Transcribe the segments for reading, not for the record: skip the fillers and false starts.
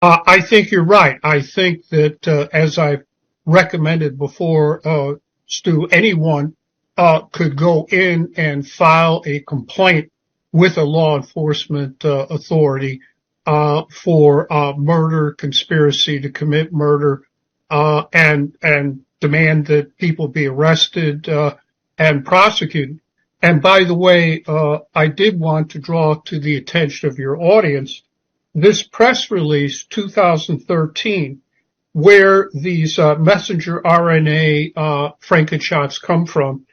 I think you're right. I think that, as I've recommended before, Stu, anyone could go in and file a complaint with a law enforcement authority for murder, conspiracy to commit murder, and demand that people be arrested and prosecuted. And by the way, I did want to draw to the attention of your audience this press release, 2013, where these messenger RNA Frankenshots come from.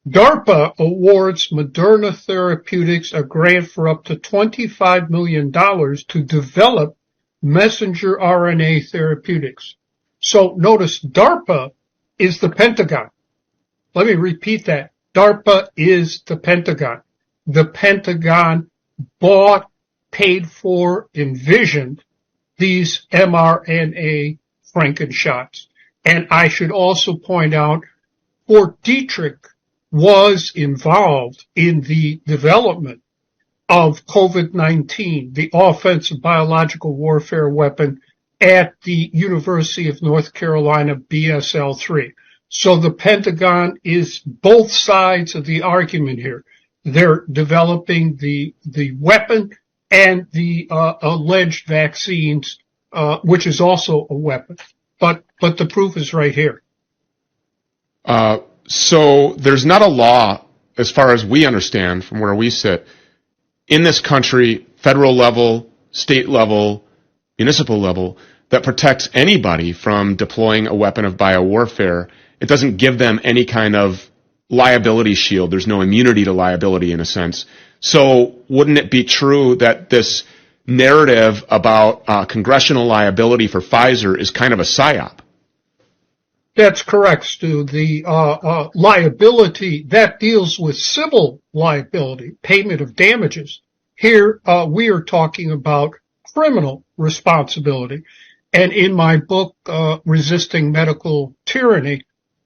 DARPA awards Moderna Therapeutics a grant for up to $25 million to develop messenger RNA therapeutics. So notice DARPA is the Pentagon. Let me repeat that. DARPA is the Pentagon. The Pentagon bought, paid for, envisioned these mRNA Frankenshots. And I should also point out, Fort Detrick was involved in the development of COVID-19, the offensive biological warfare weapon at the University of North Carolina, BSL-3. So the Pentagon is both sides of the argument here. They're developing the weapon and the alleged vaccines, which is also a weapon. But the proof is right here. So there's not a law, as far as we understand from where we sit, in this country, federal level, state level, municipal level, that protects anybody from deploying a weapon of biowarfare. It doesn't give them any kind of liability shield. There's no immunity to liability in a sense. So wouldn't it be true that this narrative about congressional liability for Pfizer is kind of a psyop? That's correct, Stu. The liability, that deals with civil liability, payment of damages. Here, we are talking about criminal responsibility. And in my book, Resisting Medical Tyranny,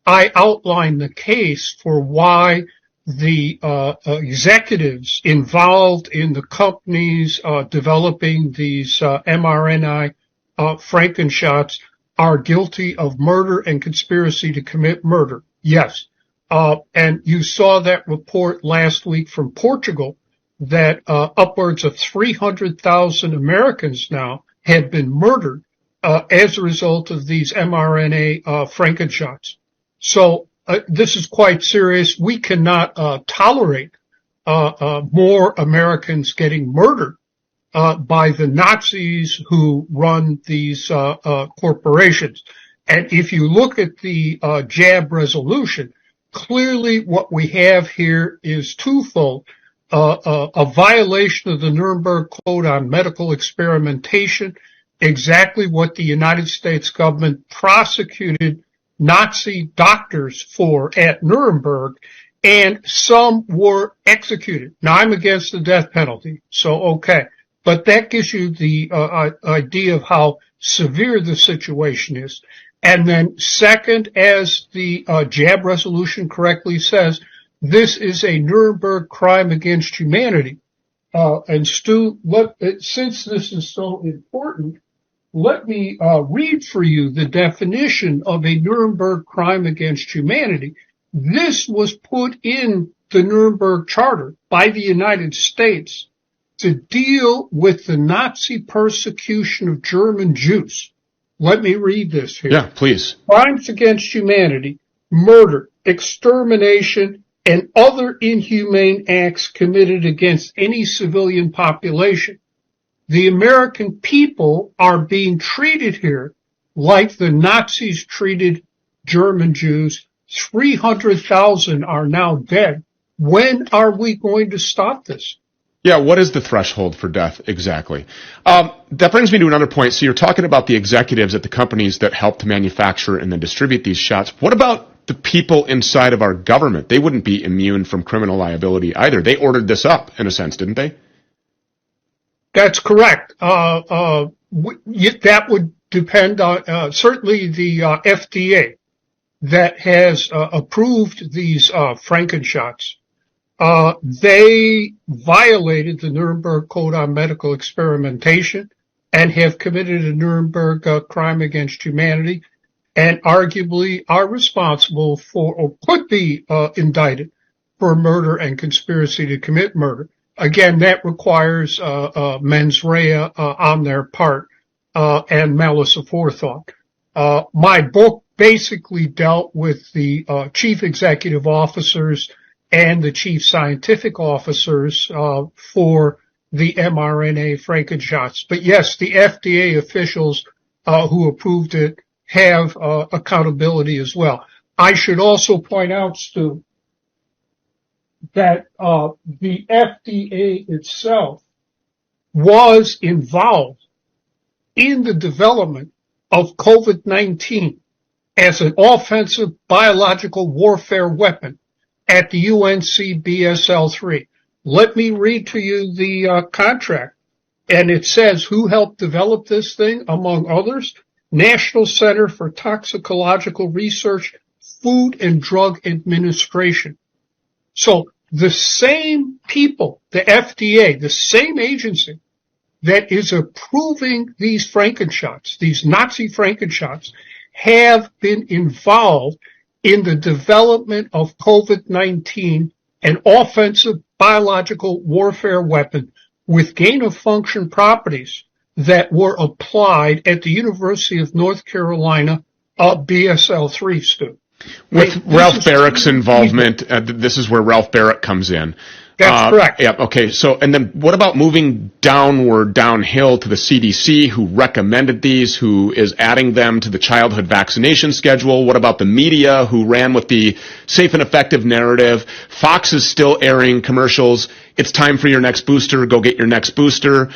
I outline the case for why the executives involved in the companies developing these mRNA Frankenshots are guilty of murder and conspiracy to commit murder. Yes. And you saw that report last week from Portugal that upwards of 300,000 Americans now have been murdered as a result of these mRNA Frankenshots. So this is quite serious. We cannot tolerate more Americans getting murdered by the Nazis who run these corporations. And if you look at the jab resolution, clearly what we have here is twofold. A violation of the Nuremberg Code on medical experimentation, exactly what the United States government prosecuted Nazi doctors for at Nuremberg, and some were executed. Now, I'm against the death penalty, so okay. But that gives you the idea of how severe the situation is. And then second, as the jab resolution correctly says, this is a Nuremberg crime against humanity. And Stu, since this is so important, let me read for you the definition of a Nuremberg crime against humanity. This was put in the Nuremberg Charter by the United States to deal with the Nazi persecution of German Jews. Let me read this here. Yeah, please. Crimes against humanity, murder, extermination, and other inhumane acts committed against any civilian population. The American people are being treated here like the Nazis treated German Jews. 300,000 are now dead. When are we going to stop this? Yeah, what is the threshold for death exactly? That brings me to another point. So you're talking about the executives at the companies that help to manufacture and then distribute these shots. What about the people inside of our government? They wouldn't be immune from criminal liability either. They ordered this up, in a sense, didn't they? That's correct. That would depend on certainly the FDA that has approved these Frankenshots. They violated the Nuremberg Code on medical experimentation. and have committed a Nuremberg crime against humanity and arguably are responsible for or could be indicted for murder and conspiracy to commit murder. Again, that requires mens rea on their part and malice aforethought. My book basically dealt with the chief executive officers and the chief scientific officers for the mRNA Frankenshots. But yes, the FDA officials who approved it have accountability as well. I should also point out, Stu, that the FDA itself was involved in the development of COVID-19 as an offensive biological warfare weapon at the UNC BSL-3. Let me read to you the contract. And it says who helped develop this thing, among others, National Center for Toxicological Research, Food and Drug Administration. So the same people, the FDA, the same agency that is approving these Frankenshots, these Nazi Frankenshots, have been involved in the development of COVID-19, an offensive biological warfare weapon with gain-of-function properties that were applied at the University of North Carolina, BSL-3, Stu. With Ralph Barrick's involvement, this is where Ralph Barrick comes in. That's correct. Yeah, okay. So, and then what about moving downhill to the CDC, who recommended these, who is adding them to the childhood vaccination schedule? What about the media, who ran with the safe and effective narrative? Fox is still airing commercials. It's time for your next booster. Go get your next booster.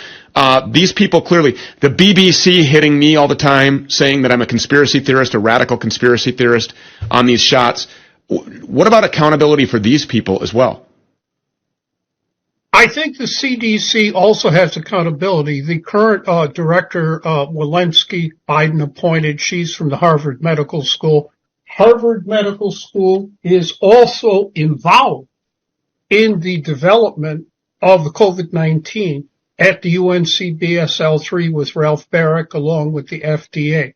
These people clearly, the BBC hitting me all the time, saying that I'm a conspiracy theorist, a radical conspiracy theorist on these shots. What about accountability for these people as well? I think the CDC also has accountability. The current director, Walensky, Biden appointed, she's from the Harvard Medical School. Harvard Medical School is also involved in the development of the COVID-19 at the UNC BSL-3 with Ralph Barrick along with the FDA.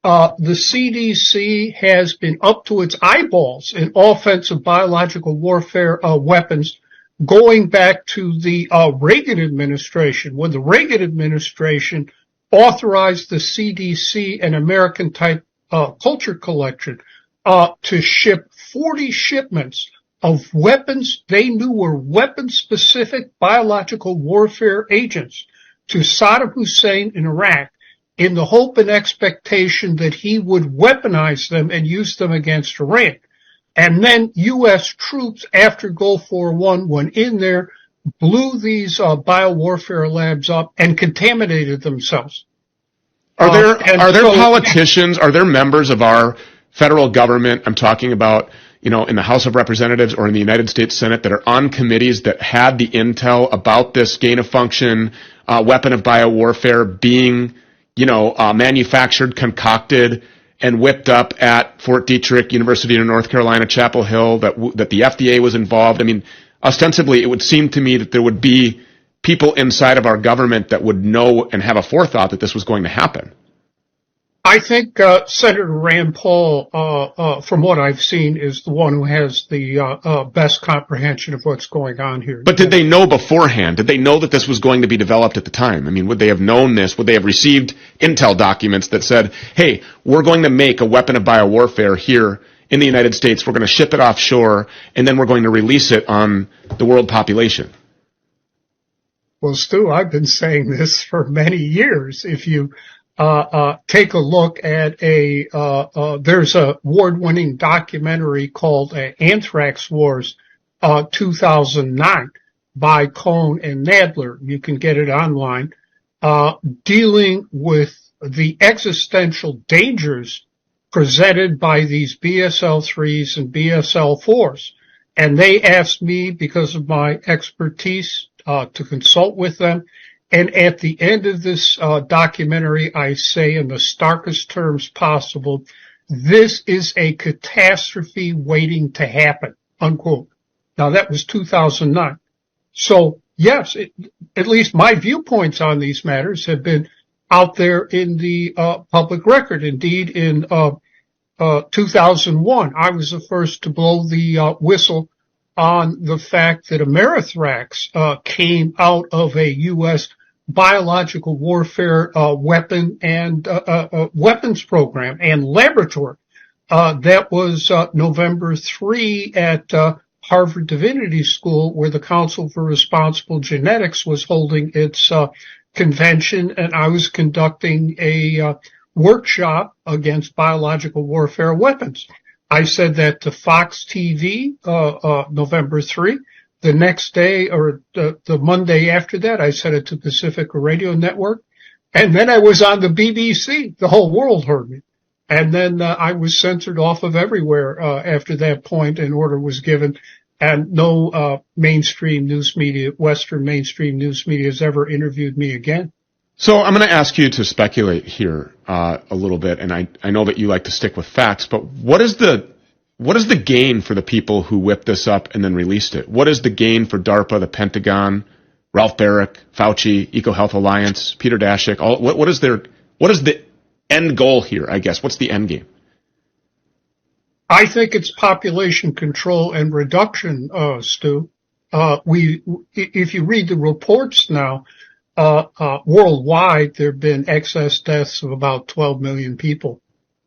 The CDC has been up to its eyeballs in offensive biological warfare weapons going back to the Reagan administration, when the Reagan administration authorized the CDC and American Type Culture Collection to ship 40 shipments of weapons they knew were weapon-specific biological warfare agents to Saddam Hussein in Iraq in the hope and expectation that he would weaponize them and use them against Iran. And then U.S. troops, after Gulf War I, went in there, blew these biowarfare labs up, and contaminated themselves. Are there politicians, are there members of our federal government, I'm talking about, in the House of Representatives or in the United States Senate, that are on committees that had the intel about this gain-of-function weapon of biowarfare being, manufactured, concocted, and whipped up at Fort Detrick, University of North Carolina, Chapel Hill, that the FDA was involved? I mean, ostensibly, it would seem to me that there would be people inside of our government that would know and have a forethought that this was going to happen. I think Senator Rand Paul, from what I've seen, is the one who has the best comprehension of what's going on here. But did they know beforehand? Did they know that this was going to be developed at the time? I mean, would they have known this? Would they have received intel documents that said, hey, we're going to make a weapon of biowarfare here in the United States, we're going to ship it offshore, and then we're going to release it on the world population? Well, Stu, I've been saying this for many years. If you take a look at there's a award-winning documentary called Anthrax Wars 2009 by Cohn and Nadler. You can get it online, dealing with the existential dangers presented by these BSL-3s and BSL-4s. And they asked me, because of my expertise, to consult with them. And at the end of this documentary, I say in the starkest terms possible, this is a catastrophe waiting to happen, unquote. Now, that was 2009. So, yes, at least my viewpoints on these matters have been out there in the public record. Indeed, in 2001, I was the first to blow the whistle on the fact that Amerithrax came out of a U.S. biological warfare weapon and weapons program and laboratory. That was November 3 at Harvard Divinity School, where the Council for Responsible Genetics was holding its convention, and I was conducting a workshop against biological warfare weapons. I said that to Fox TV, November 3. The next day, or the Monday after that, I said it to Pacifica Radio Network. And then I was on the BBC. The whole world heard me. And then I was censored off of everywhere after that point. An order was given. And no mainstream news media, Western mainstream news media, has ever interviewed me again. So I'm going to ask you to speculate here a little bit, and I know that you like to stick with facts, but what is the gain for the people who whipped this up and then released it? What is the gain for DARPA, the Pentagon, Ralph Baric, Fauci, EcoHealth Alliance, Peter Daszak? What is the end goal here, I guess? What's the end game? I think it's population control and reduction, Stu. If you read the reports now, worldwide, there have been excess deaths of about 12 million people.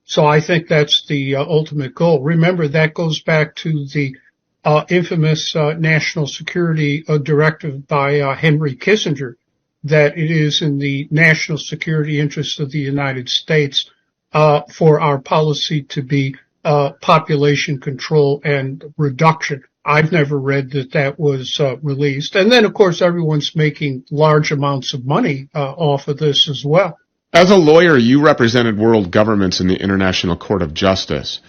So I think that's the ultimate goal. Remember, that goes back to the infamous national security directive by Henry Kissinger, that it is in the national security interest of the United States for our policy to be population control and reduction. I've never read that was released. And then, of course, everyone's making large amounts of money off of this as well. As a lawyer, you represented world governments in the International Court of Justice.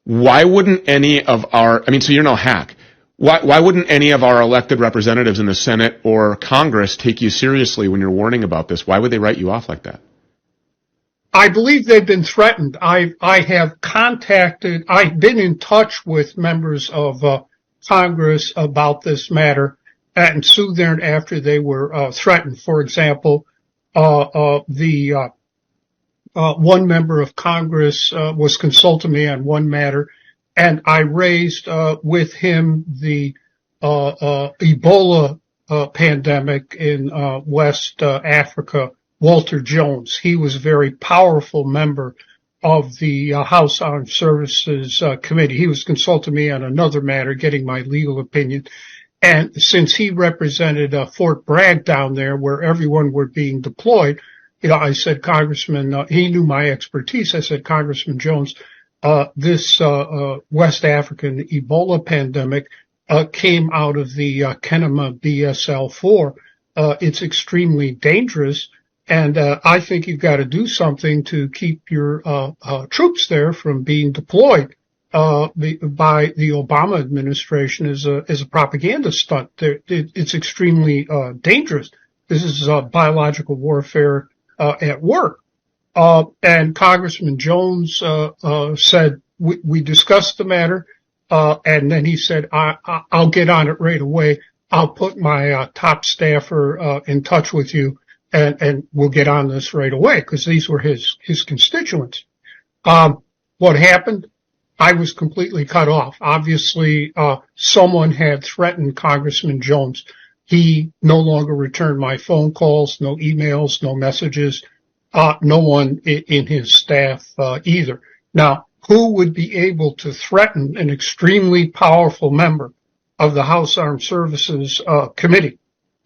Why wouldn't any of so you're no hack. Why wouldn't any of our elected representatives in the Senate or Congress take you seriously when you're warning about this? Why would they write you off like that? I believe they've been threatened. I've been in touch with members of Congress about this matter, and soon thereafter they were threatened. For example, the one member of Congress was consulting me on one matter, and I raised with him the Ebola pandemic in West Africa. Walter Jones, he was a very powerful member of the House Armed Services Committee. He was consulting me on another matter, getting my legal opinion. And since he represented Fort Bragg down there where everyone were being deployed, I said, Congressman, he knew my expertise. I said, Congressman Jones, this West African Ebola pandemic came out of the Kenema BSL-4. It's extremely dangerous. And I think you've got to do something to keep your troops there from being deployed by the Obama administration as a propaganda stunt. It's extremely dangerous. This is biological warfare at work. And Congressman Jones said we discussed the matter, and then he said I'll get on it right away. I'll put my top staffer in touch with you. And we'll get on this right away, because these were his constituents. What happened? I was completely cut off. Obviously, someone had threatened Congressman Jones. He no longer returned my phone calls, no emails, no messages, no one in his staff either. Now, who would be able to threaten an extremely powerful member of the House Armed Services Committee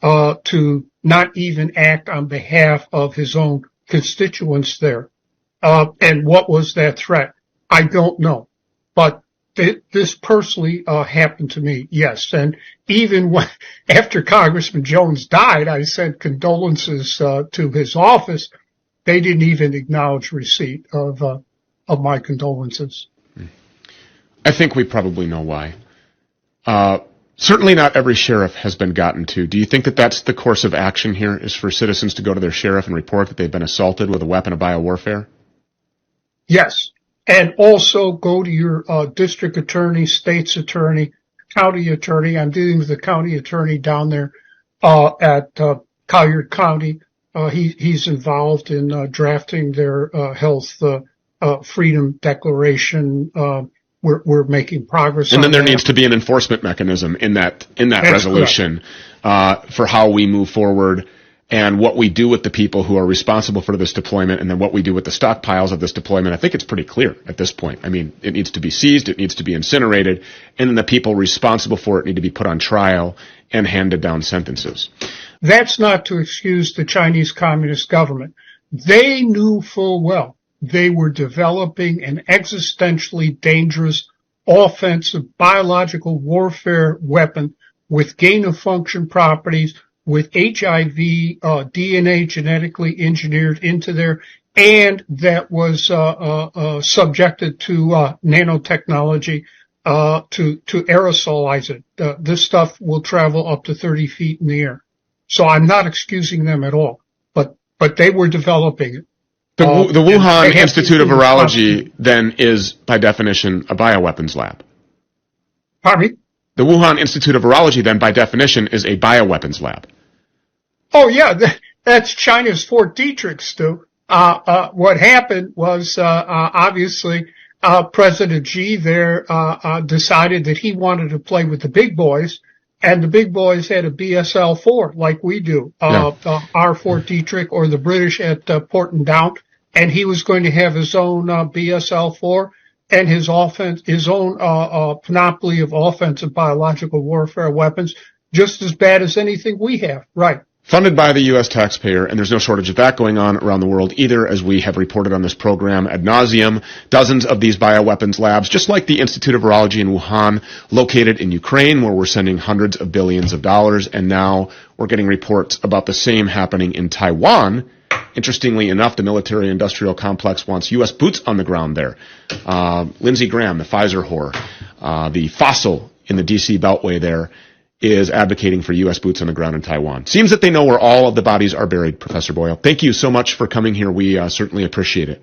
to not even act on behalf of his own constituents there? And what was that threat? I don't know. But this personally happened to me, yes. And even after Congressman Jones died, I sent condolences to his office. They didn't even acknowledge receipt of my condolences. I think we probably know why. Certainly not every sheriff has been gotten to. Do you think that that's the course of action here, is for citizens to go to their sheriff and report that they've been assaulted with a weapon of biowarfare? Yes. And also go to your district attorney, state's attorney, county attorney. I'm dealing with the county attorney down there at Collier County. He's involved in drafting their health freedom declaration. We're making progress. And then there that. needs to be an enforcement mechanism in that That's resolution for how we move forward and what we do with the people who are responsible for this deployment, and then what we do with the stockpiles of this deployment. I think it's pretty clear at this point. I mean, it needs to be seized, it needs to be incinerated, and then the people responsible for it need to be put on trial and handed down sentences. That's not to excuse the Chinese Communist government. They knew full well they were developing an existentially dangerous offensive biological warfare weapon with gain-of-function properties, with HIV, DNA genetically engineered into there, and that was subjected to nanotechnology to aerosolize it. This stuff will travel up to 30 feet in the air. So I'm not excusing them at all, but they were developing it. The Wuhan Institute of Virology then is, by definition, a bioweapons lab. Pardon me? The Wuhan Institute of Virology then, by definition, is a bioweapons lab. Oh, yeah, that's China's Fort Detrick, Stu. What happened was, obviously, President Xi there, decided that he wanted to play with the big boys, and the big boys had a BSL-4 like we do, our Fort Detrick, or the British at Porton Down, and he was going to have his own BSL-4 and his own panoply of offensive biological warfare weapons, just as bad as anything we have. Right. Funded by the U.S. taxpayer, and there's no shortage of that going on around the world either, as we have reported on this program ad nauseum. Dozens of these bioweapons labs, just like the Institute of Virology in Wuhan, located in Ukraine, where we're sending hundreds of billions of dollars, and now we're getting reports about the same happening in Taiwan. Interestingly enough, the military-industrial complex wants U.S. boots on the ground there. Lindsey Graham, the Pfizer whore, the fossil in the D.C. Beltway there, is advocating for U.S. boots on the ground in Taiwan. Seems that they know where all of the bodies are buried, Professor Boyle. Thank you so much for coming here. We certainly appreciate it.